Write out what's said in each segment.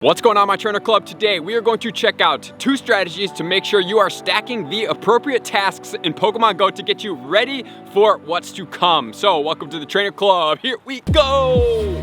What's going on, my trainer club? Today we are going to check out 2 strategies to make sure you are stacking the appropriate tasks in Pokemon Go to get you ready for what's to come. So welcome to the trainer club. Here we go.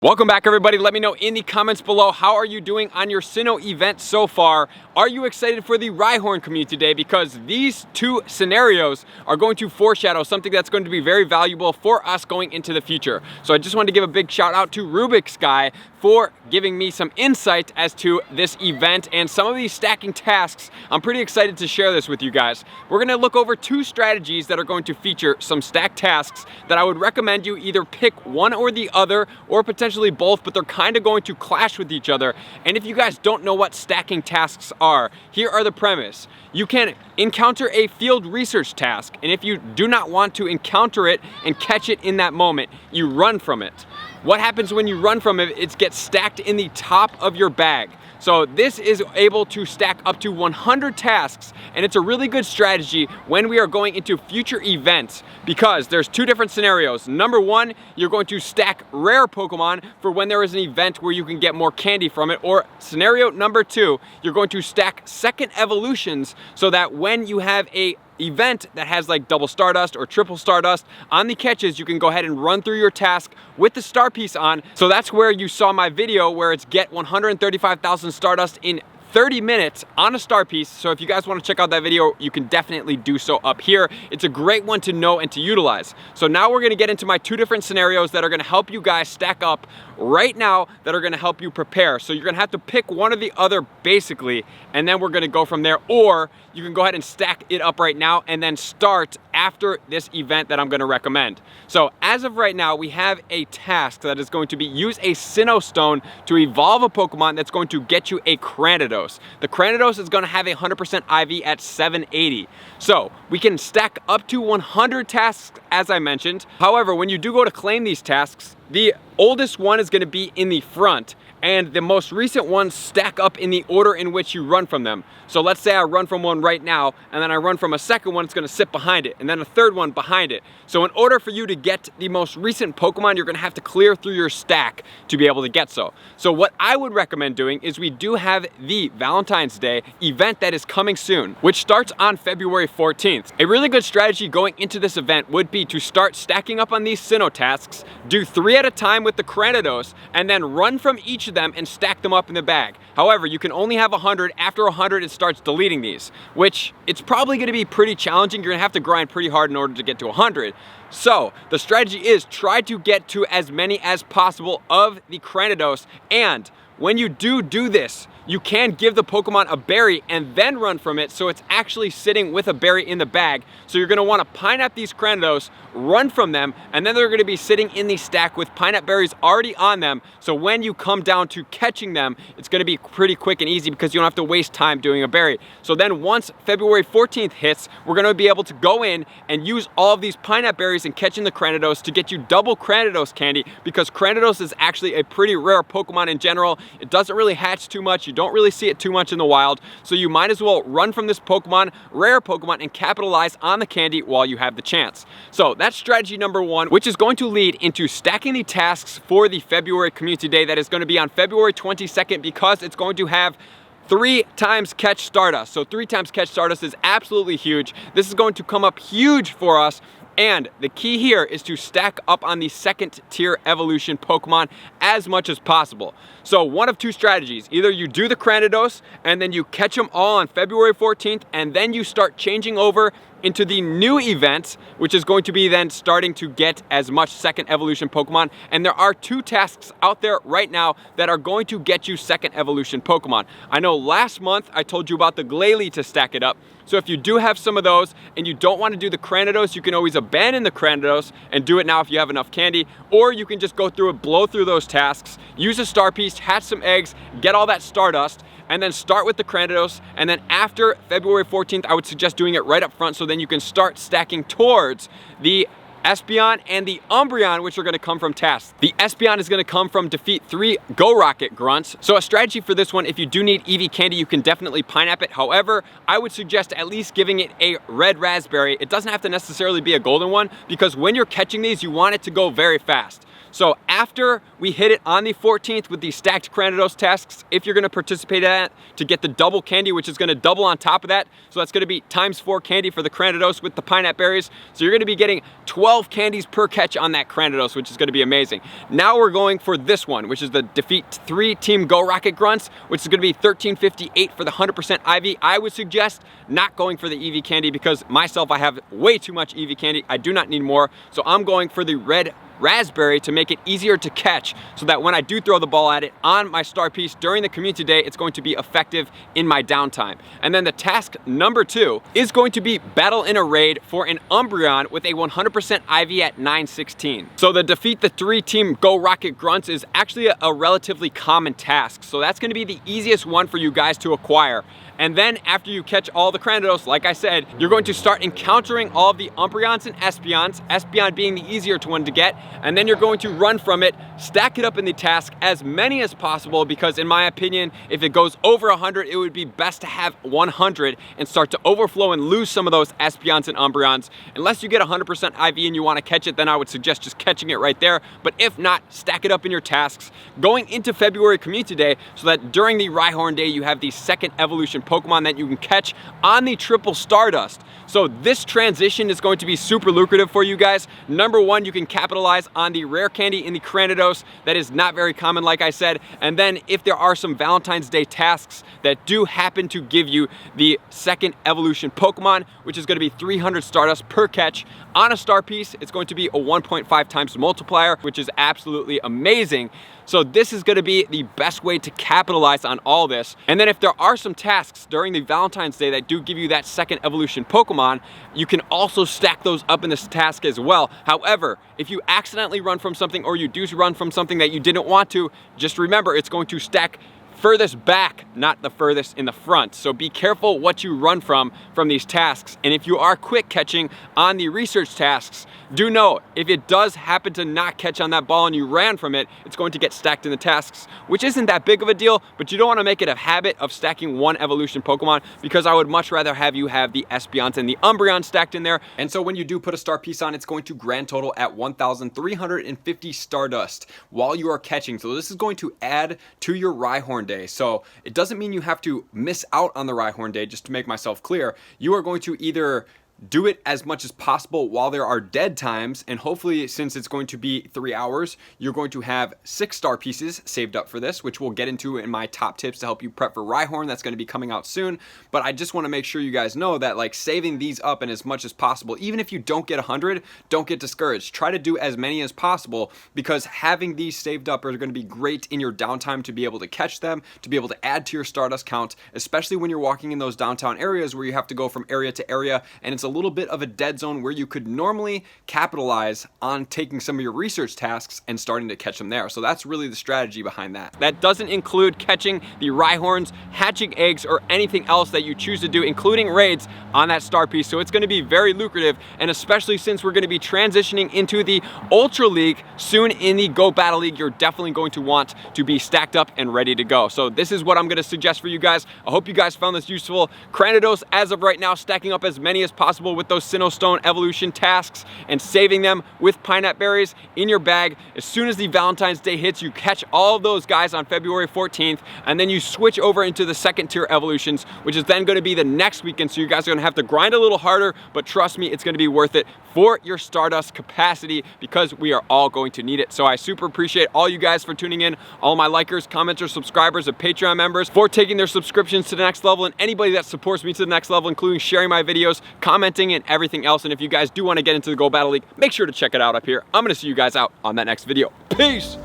Welcome back, everybody. Let me know in the comments below, how are you doing on your Sinnoh event so far? Are you excited for the Rhyhorn community today? Because these 2 scenarios are going to foreshadow something that's going to be very valuable for us going into the future. So I just wanted to give a big shout out to Rubik's Guy for giving me some insight as to this event and some of these stacking tasks. I'm pretty excited to share this with you guys. We're gonna look over 2 strategies that are going to feature some stacked tasks that I would recommend you either pick one or the other, or potentially both, but they're kind of going to clash with each other. And if you guys don't know what stacking tasks are, here are the premise. You can encounter a field research task, and if you do not want to encounter it and catch it in that moment, you run from it. What happens when you run from it? It gets stacked in the top of your bag. So this is able to stack up to 100 tasks, and it's a really good strategy when we are going into future events, because there's 2 different scenarios. Number 1, you're going to stack rare Pokemon for when there is an event where you can get more candy from it, or scenario number 2, you're going to stack second evolutions so that when you have a event that has like double stardust or triple stardust on the catches, you can go ahead and run through your task with the star piece on. So that's where you saw my video where it's get 135,000 stardust in 30 minutes on a star piece. So if you guys want to check out that video, you can definitely do so up here. It's a great one to know and to utilize. So now we're going to get into my 2 different scenarios that are going to help you guys stack up right now, that are going to help you prepare. So you're going to have to pick one or the other basically, and then we're going to go from there. Or you can go ahead and stack it up right now and then start after this event that I'm going to recommend. So as of right now, we have a task that is going to be use a Sinnoh stone to evolve a Pokemon that's going to get you a Cranidos. The Cranidos is going to have a 100% IV at 780. So we can stack up to 100 tasks, as I mentioned. However, when you do go to claim these tasks, the oldest one is going to be in the front, and the most recent ones stack up in the order in which you run from them. So let's say I run from one right now, and then I run from a second one, it's going to sit behind it, and then a third one behind it. So in order for you to get the most recent Pokemon, you're going to have to clear through your stack to be able to get so. So what I would recommend doing is we do have the Valentine's Day event that is coming soon, which starts on February 14th. A really good strategy going into this event would be to start stacking up on these Sinnoh tasks, do 3 at a time with the Cranidos, and then run from each of them and stack them up in the bag. However, you can only have 100. After 100, it starts deleting these, which it's probably going to be pretty challenging. You're going to have to grind pretty hard in order to get to 100. So the strategy is try to get to as many as possible of the Cranidos, and when you do this, you can give the Pokemon a berry and then run from it, so it's actually sitting with a berry in the bag. So you're going to want to Pinap these Cranidos, run from them, and then they're going to be sitting in the stack with Pinap berries already on them. So when you come down to catching them, it's going to be pretty quick and easy because you don't have to waste time doing a berry. So then once February 14th hits, we're going to be able to go in and use all of these Pinap berries and catching the Cranidos to get you double Cranidos candy, because Cranidos is actually a pretty rare Pokemon in general. It doesn't really hatch too much. You don't really see it too much in the wild, so you might as well run from this Pokemon, rare Pokemon, and capitalize on the candy while you have the chance. So that's strategy number 1, which is going to lead into stacking the tasks for the February Community Day that is going to be on February 22nd, because it's going to have 3 times catch Stardust. So 3 times catch Stardust is absolutely huge. This is going to come up huge for us. And the key here is to stack up on the second tier evolution Pokemon as much as possible. So one of 2 strategies. Either you do the Cranidos and then you catch them all on February 14th, and then you start changing over into the new event, which is going to be then starting to get as much second evolution Pokemon. And there are 2 tasks out there right now that are going to get you second evolution Pokemon. I know last month I told you about the Glalie to stack it up. So if you do have some of those and you don't want to do the Cranidos, you can always abandon the Cranidos and do it now if you have enough candy, or you can just go through and blow through those tasks, use a star piece, hatch some eggs, get all that Stardust, and then start with the Cranidos. And then after February 14th, I would suggest doing it right up front, so then you can start stacking towards the Espeon, and the Umbreon, which are going to come from tasks. The Espeon is going to come from defeat 3 Go Rocket grunts. So a strategy for this one, if you do need EV candy, you can definitely pineapple it. However, I would suggest at least giving it a red raspberry. It doesn't have to necessarily be a golden one, because when you're catching these, you want it to go very fast. So after we hit it on the 14th with these stacked Cranidos tasks, if you're going to participate in that to get the double candy, which is going to double on top of that, so that's going to be ×4 candy for the Cranidos with the pineapple berries. So you're going to be getting 12 candies per catch on that Cranidos, which is going to be amazing. Now we're going for this one, which is the defeat 3 Team Go Rocket grunts, which is going to be 1358 for the 100% IV. I would suggest not going for the EV candy, because myself, I have way too much EV candy. I do not need more. So I'm going for the red raspberry to make it easier to catch, so that when I do throw the ball at it on my star piece during the community day, it's going to be effective in my downtime. And then the task number 2 is going to be battle in a raid for an Umbreon with a 100% IV at 916. So the defeat the 3 Team Go Rocket grunts is actually a relatively common task. So that's going to be the easiest one for you guys to acquire. And then after you catch all the Cranidos, like I said, you're going to start encountering all of the Umbreons and Espeons, Espeon being the easier one to get, and then you're going to run from it, stack it up in the task, as many as possible, because in my opinion, if it goes over 100, it would be best to have 100 and start to overflow and lose some of those Espeons and Umbreons. Unless you get 100% IV and you want to catch it, then I would suggest just catching it right there. But if not, stack it up in your tasks going into February Community Day, so that during the Rhyhorn Day, you have the second evolution Pokemon that you can catch on the triple Stardust. So this transition is going to be super lucrative for you guys. Number 1, you can capitalize on the rare candy in the Cranidos. That is not very common, like I said. And then if there are some Valentine's Day tasks that do happen to give you the second evolution Pokemon, which is going to be 300 Stardust per catch on a star piece, it's going to be a 1.5 times multiplier, which is absolutely amazing. So this is going to be the best way to capitalize on all this. And then if there are some tasks during the Valentine's Day that do give you that second evolution Pokemon, you can also stack those up in this task as well. However, if you accidentally run from something, or you do run from something that you didn't want to, just remember it's going to stack furthest back, not the furthest in the front. So be careful what you run from these tasks. And if you are quick catching on the research tasks, do know if it does happen to not catch on that ball and you ran from it, it's going to get stacked in the tasks, which isn't that big of a deal, but you don't want to make it a habit of stacking one evolution Pokemon, because I would much rather have you have the Espeons and the Umbreon stacked in there. And so when you do put a star piece on, it's going to grand total at 1,350 Stardust while you are catching. So this is going to add to your Rhyhorn Day. So it doesn't mean you have to miss out on the Rhyhorn Day. Just to make myself clear, you are going to either do it as much as possible while there are dead times, and hopefully, since it's going to be 3 hours, you're going to have 6 star pieces saved up for this, which we'll get into in my top tips to help you prep for Rhyhorn. That's going to be coming out soon. But I just want to make sure you guys know that, like, saving these up and as much as possible, even if you don't get 100, don't get discouraged. Try to do as many as possible, because having these saved up are going to be great in your downtime to be able to catch them, to be able to add to your Stardust count, especially when you're walking in those downtown areas where you have to go from area to area, and it's a little bit of a dead zone where you could normally capitalize on taking some of your research tasks and starting to catch them there. So that's really the strategy behind that. That doesn't include catching the Rhyhorns, hatching eggs, or anything else that you choose to do, including raids on that star piece. So it's going to be very lucrative, and especially since we're going to be transitioning into the Ultra League soon in the Go Battle League, you're definitely going to want to be stacked up and ready to go. So this is what I'm going to suggest for you guys. I hope you guys found this useful. Cranidos, as of right now, stacking up as many as possible with those Sinnoh Stone evolution tasks and saving them with pineapple berries in your bag. As soon as the Valentine's Day hits, you catch all of those guys on February 14th, and then you switch over into the second tier evolutions, which is then going to be the next weekend. So you guys are going to have to grind a little harder, but trust me, it's going to be worth it for your Stardust capacity, because we are all going to need it. So I super appreciate all you guys for tuning in, all my likers, commenters, subscribers, and Patreon members for taking their subscriptions to the next level, and anybody that supports me to the next level, including sharing my videos, commenting, and everything else. And if you guys do want to get into the Go Battle League, make sure to check it out up here. I'm going to see you guys out on that next video. Peace!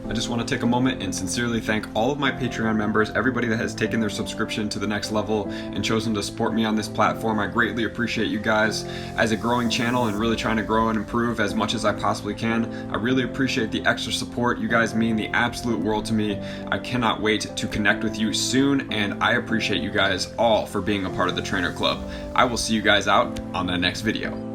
I just want to take a moment and sincerely thank all of my Patreon members, everybody that has taken their subscription to the next level and chosen to support me on this platform. I greatly appreciate you guys. As a growing channel and really trying to grow and improve as much as I possibly can, I really appreciate the extra support. You guys mean the absolute world to me. I cannot wait to connect with you soon, and I appreciate you guys all for being a part of the Trainer Club. I will see you guys out on the next video.